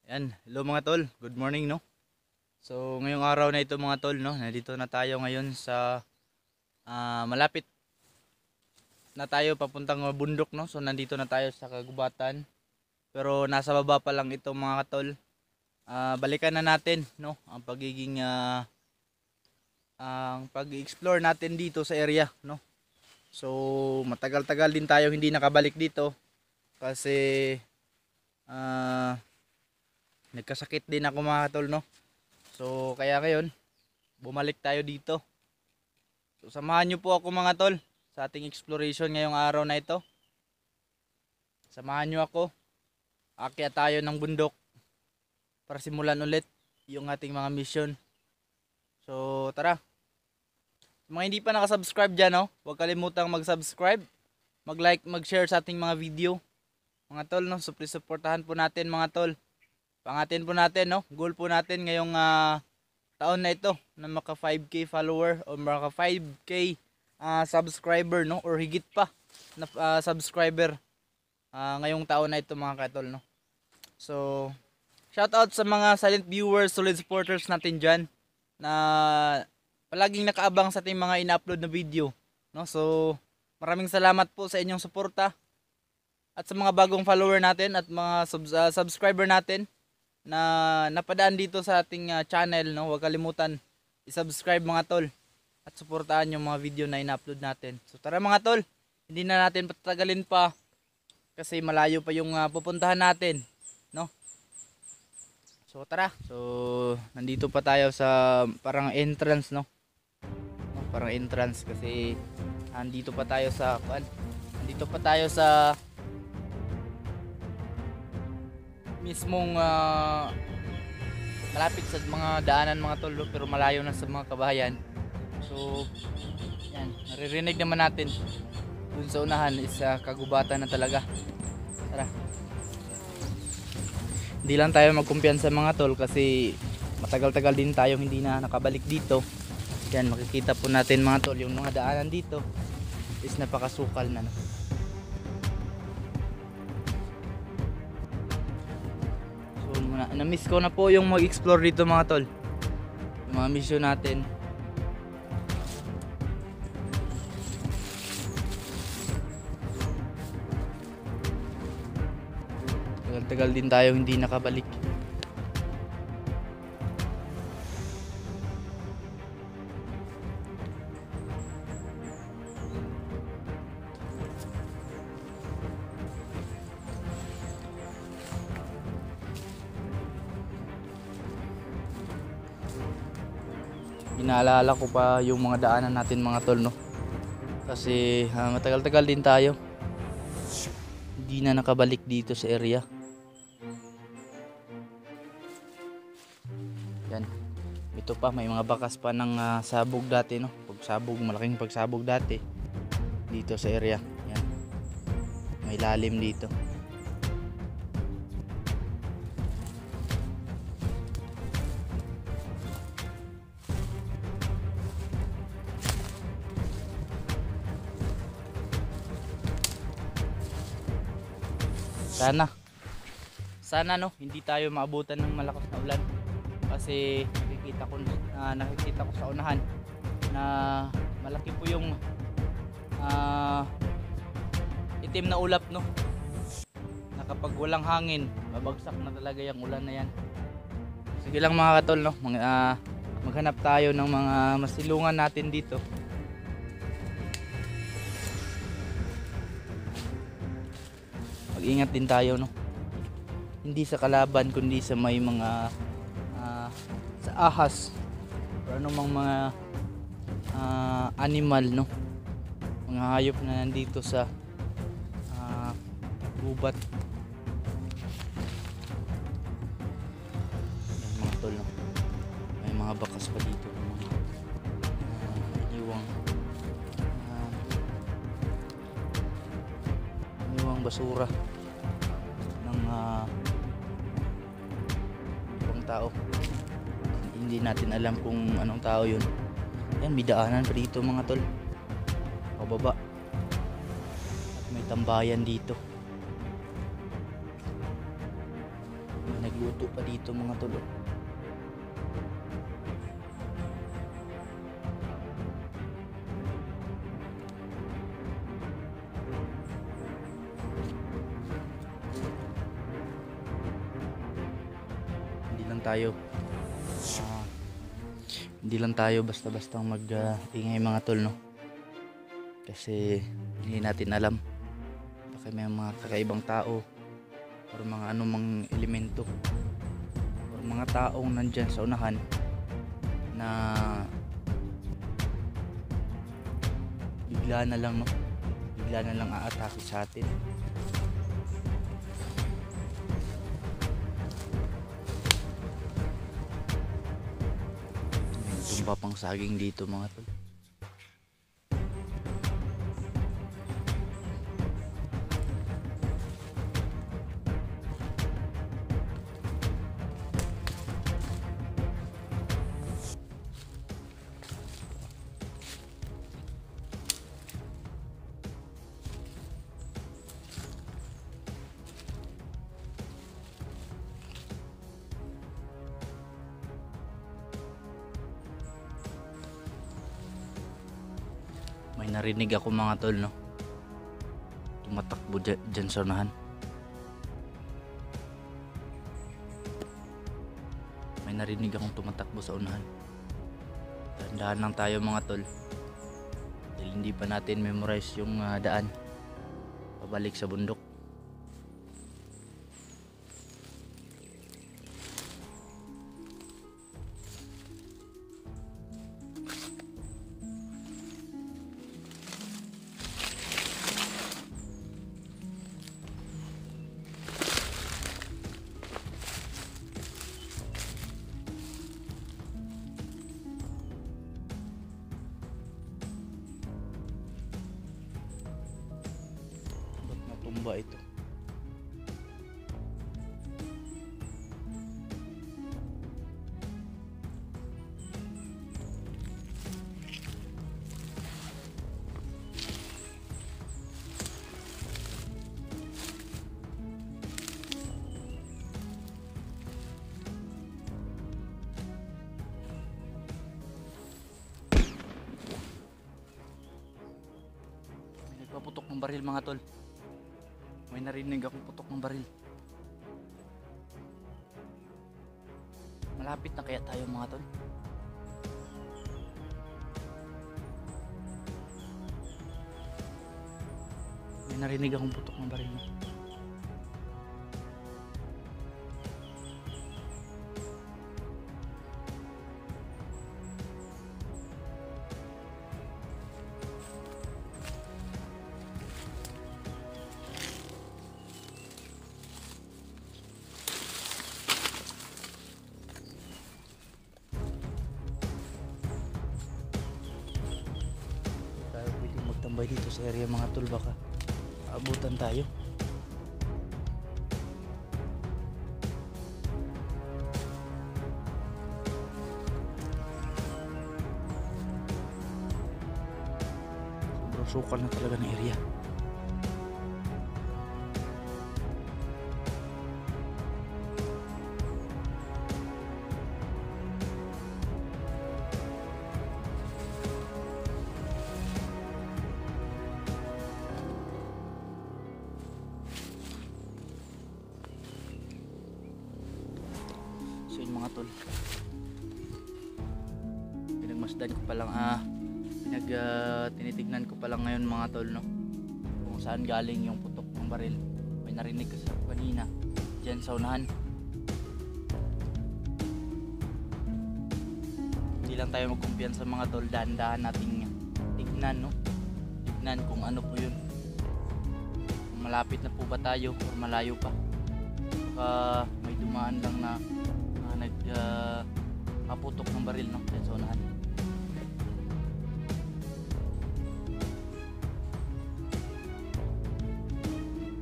Yan, hello mga tol, good morning no. So ngayong araw na ito mga tol no, nandito na tayo ngayon sa malapit na tayo papuntang bundok no. So nandito na tayo sa kagubatan. Pero nasa baba pa lang ito mga tol. Balikan na natin no ang pagiging ang pag-explore natin dito sa area no. So matagal-tagal din tayo hindi nakabalik dito kasi nagkasakit din ako mga tol no. So kaya ngayon bumalik tayo dito. So samahan nyo po ako mga tol sa ating exploration ngayong araw na ito. Samahan nyo ako. Aakyat tayo ng bundok para simulan ulit yung ating mga mission. So tara. Sa mga hindi pa nakasubscribe dyan no, huwag kalimutang mag-subscribe, mag-like, mag-share sa ating mga video. Mga tol no, so please supportahan po natin mga tol. Pangatin po natin no, goal po natin ngayong taon na ito na maka 5k follower o maka 5k subscriber no, or higit pa na subscriber ngayong taon na ito mga katol no. So shout out sa mga silent viewers, solid supporters natin dyan na palaging nakaabang sa ating mga ina-upload na video no. So maraming salamat po sa inyong suporta at sa mga bagong follower natin at mga subscriber natin na napadaan dito sa ating channel no. Huwag kalimutan i-subscribe mga tol at suportahan yung mga video na ina-upload natin. So tara mga tol, hindi na natin patagalin pa kasi malayo pa yung pupuntahan natin no. So tara. So nandito pa tayo sa parang entrance no. Parang entrance kasi nandito pa tayo sa mismong malapit sa mga daanan mga tol pero malayo na sa mga kabahayan. So yan, naririnig naman natin dun sa unahan is kagubatan na talaga. Tara. Hindi lang tayo magkumpiyansa mga tol kasi matagal-tagal din tayo hindi na nakabalik dito. Yan, makikita po natin mga tol yung mga daanan dito is napakasukal na no. So na-miss ko na po yung mag-explore dito mga tol, yung mga mission natin. Tagal din tayo hindi nakabalik. Inaalala ko pa yung mga daanan natin mga tol no. Kasi matagal-tagal din tayo hindi na nakabalik dito sa area. Yan. Ito pa may mga bakas pa ng sabog dati no. Pagsabog, malaking pagsabog dati dito sa area. Yan. May lalim dito. Sana no hindi tayo maabutan ng malakas na ulan kasi nakikita ko sa unahan na malaki po yung itim na ulap no, na kapag walang hangin babagsak na talaga yung ulan na yan. Sige lang mga katol no, maghanap tayo ng mga masilungan natin dito. Mag-ingat din tayo no, hindi sa kalaban kundi sa may mga sa ahas or anumang mga animal no, mga hayop na nandito sa gubat. Yan mga tol no, may mga bakas pa dito, mga iwang basura ng ibang tao. Hindi natin alam kung anong tao yun. Yan, may daanan pa dito mga tol pababa at may tambayan dito. May Nagluto pa dito mga tol. Hindi lang tayo hindi lang tayo basta-bastang mag-ingay mga tol, no? Kasi hindi natin alam, baka may mga kakaibang tao or mga anumang elemento or mga taong nandyan sa unahan na bigla na lang, no? Bigla na lang aatake sa atin. May tumba pang saging dito mga tol. May narinig ako mga tol, no? Tumatakbo dyan sa unahan. May narinig akong tumatakbo sa unahan. Tandaan lang tayo mga tol, dahil hindi pa natin memorize yung daan pabalik sa bundok. Tumba ito. May nagpaputok ng baril mga tol. May narinig akong putok ng baril. Malapit na kaya tayo mga tol? May narinig akong putok ng baril. Tambay dito sa area mga tol, baka abutan tayo. Sobrang sukal na talaga ng area. So yun mga tol, pinagmasdan ko pa lang tinitignan ko pa lang ngayon mga tol, no, kung saan galing yung putok ng baril. May narinig kasi ako kanina dyan sa unahan. Hindi lang tayo magkumpiyansa mga tol, dahan-dahan nating tignan, no, tignan kung ano po yun, kung malapit na po ba tayo o malayo pa. Baka may dumaan lang na nagpaputok ng baril, no, dyan sa unahan.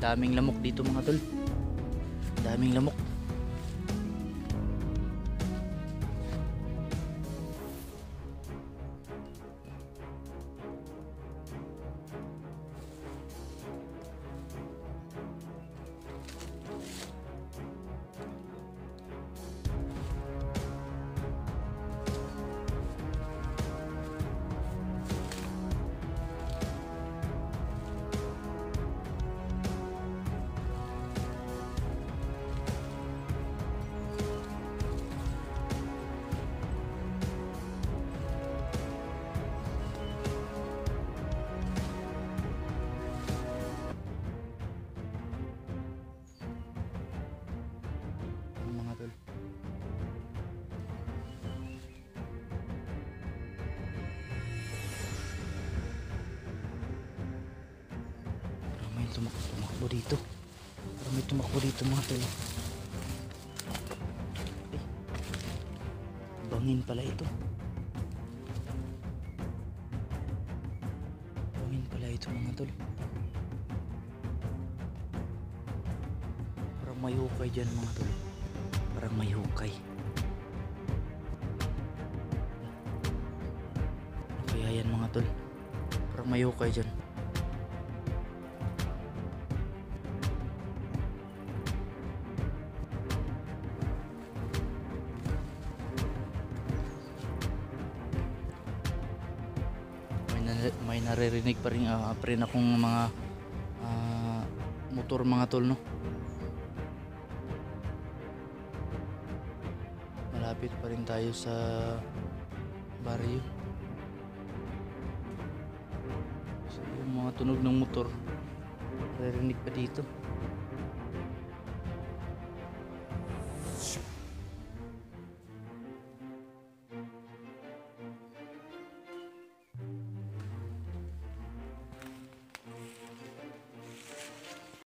Daming lamok dito mga tol, daming lamok. tumakbo dito. Parang may tumakbo dito mga tol. Ay, bangin pala ito. Bangin pala ito mga tol. Parang may hukay dyan mga tol. Parang may hukay. Kaya yan mga tol. Parang may hukay dyan. May naririnig pa rin, akong mga motor mga tol, no. Malapit pa rin tayo sa baryo. So yung mga tunog ng motor naririnig pa dito.